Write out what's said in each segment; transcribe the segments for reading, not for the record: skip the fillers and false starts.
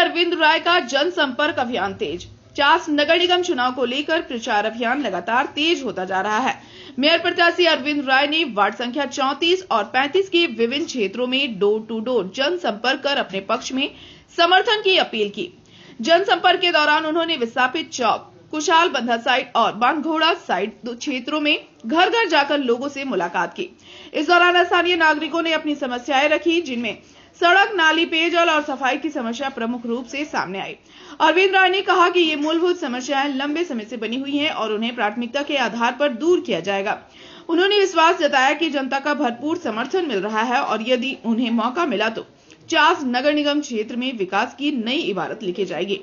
अरविंद राय का जनसंपर्क अभियान तेज। चास नगर निगम चुनाव को लेकर प्रचार अभियान लगातार तेज होता जा रहा है। मेयर प्रत्याशी अरविंद राय ने वार्ड संख्या 34 और 35 के विभिन्न क्षेत्रों में डोर टू डोर जनसंपर्क कर अपने पक्ष में समर्थन की अपील की। जनसंपर्क के दौरान उन्होंने विस्थापित चौक, कुशाल बंधा साइड और बांधघोड़ा साइड क्षेत्रों में घर घर जाकर लोगों से मुलाकात की। इस दौरान स्थानीय नागरिकों ने अपनी समस्याएं रखी, जिनमें सड़क, नाली, पेयजल और सफाई की समस्या प्रमुख रूप से सामने आई। अरविंद राय ने कहा कि ये मूलभूत समस्याएं लंबे समय से बनी हुई हैं और उन्हें प्राथमिकता के आधार पर दूर किया जाएगा। उन्होंने विश्वास जताया कि जनता का भरपूर समर्थन मिल रहा है और यदि उन्हें मौका मिला तो चास नगर निगम क्षेत्र में विकास की नई इबारत लिखी जाएगी।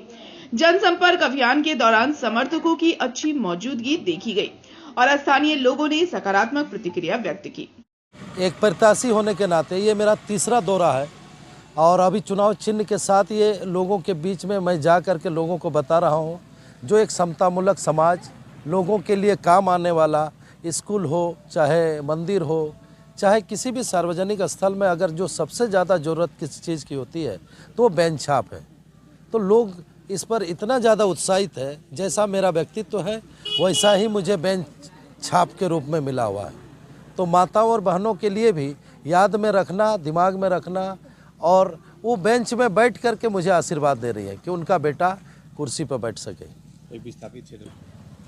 जनसंपर्क अभियान के दौरान समर्थकों की अच्छी मौजूदगी देखी गई और स्थानीय लोगों ने सकारात्मक प्रतिक्रिया व्यक्त की। एक प्रत्याशी होने के नाते ये मेरा तीसरा दौरा है और अभी चुनाव चिन्ह के साथ ये लोगों के बीच में मैं जा कर के लोगों को बता रहा हूँ, जो एक समतामूलक समाज, लोगों के लिए काम आने वाला, स्कूल हो, चाहे मंदिर हो, चाहे किसी भी सार्वजनिक स्थल में अगर जो सबसे ज़्यादा ज़रूरत किसी चीज़ की होती है तो वो बेंच छाप है। तो लोग इस पर इतना ज़्यादा उत्साहित है, जैसा मेरा व्यक्तित्व है वैसा ही मुझे बेंच छाप के रूप में मिला हुआ है। तो माताओं और बहनों के लिए भी याद में रखना, दिमाग में रखना, और वो बेंच में बैठ कर के मुझे आशीर्वाद दे रही है कि उनका बेटा कुर्सी पर बैठ सके। विस्थापित क्षेत्र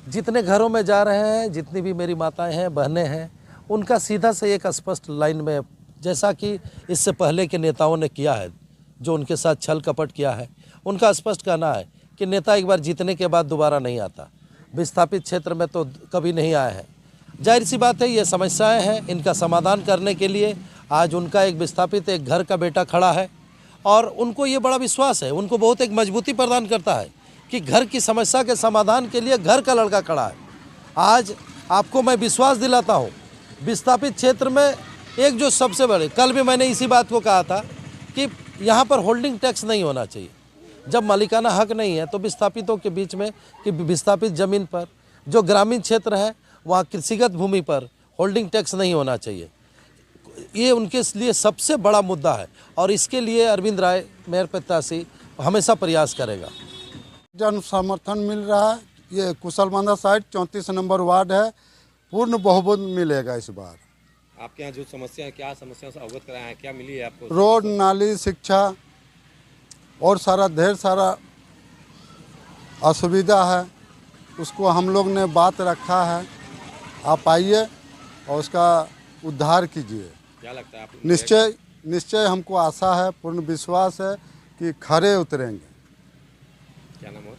जितने घरों में जा रहे हैं, जितनी भी मेरी माताएं हैं, बहनें हैं, उनका सीधा से एक स्पष्ट लाइन में, जैसा कि इससे पहले के नेताओं ने किया है, जो उनके साथ छल कपट किया है, उनका स्पष्ट कहना है कि नेता एक बार जीतने के बाद दोबारा नहीं आता। विस्थापित क्षेत्र में तो कभी नहीं आए हैं। जाहिर सी बात है, ये समस्याएं हैं, इनका समाधान करने के लिए आज उनका एक विस्थापित एक घर का बेटा खड़ा है और उनको ये बड़ा विश्वास है, उनको बहुत एक मजबूती प्रदान करता है कि घर की समस्या के समाधान के लिए घर का लड़का खड़ा है। आज आपको मैं विश्वास दिलाता हूँ, विस्थापित क्षेत्र में एक जो सबसे बड़े, कल भी मैंने इसी बात को कहा था कि यहाँ पर होल्डिंग टैक्स नहीं होना चाहिए। जब मालिकाना हक नहीं है तो विस्थापितों के बीच में कि विस्थापित ज़मीन पर, जो ग्रामीण क्षेत्र है वहाँ कृषिगत भूमि पर होल्डिंग टैक्स नहीं होना चाहिए। ये उनके लिए सबसे बड़ा मुद्दा है और इसके लिए अरविंद राय मेयर प्रत्याशी हमेशा प्रयास करेगा। जन समर्थन मिल रहा है। ये कुशल बांधा साइड 34 नंबर वार्ड है, पूर्ण बहुमत मिलेगा इस बार। आपके यहाँ जो समस्या है, क्या समस्या से अवगत कराया है, क्या मिली है आपको? रोड, नाली, शिक्षा और ढेर सारा असुविधा है, उसको हम लोग ने बात रखा है। आप आइए और उसका उद्धार कीजिए। क्या लगता है आपको? निश्चय हमको आशा है, पूर्ण विश्वास है कि खरे उतरेंगे। क्या नाम है?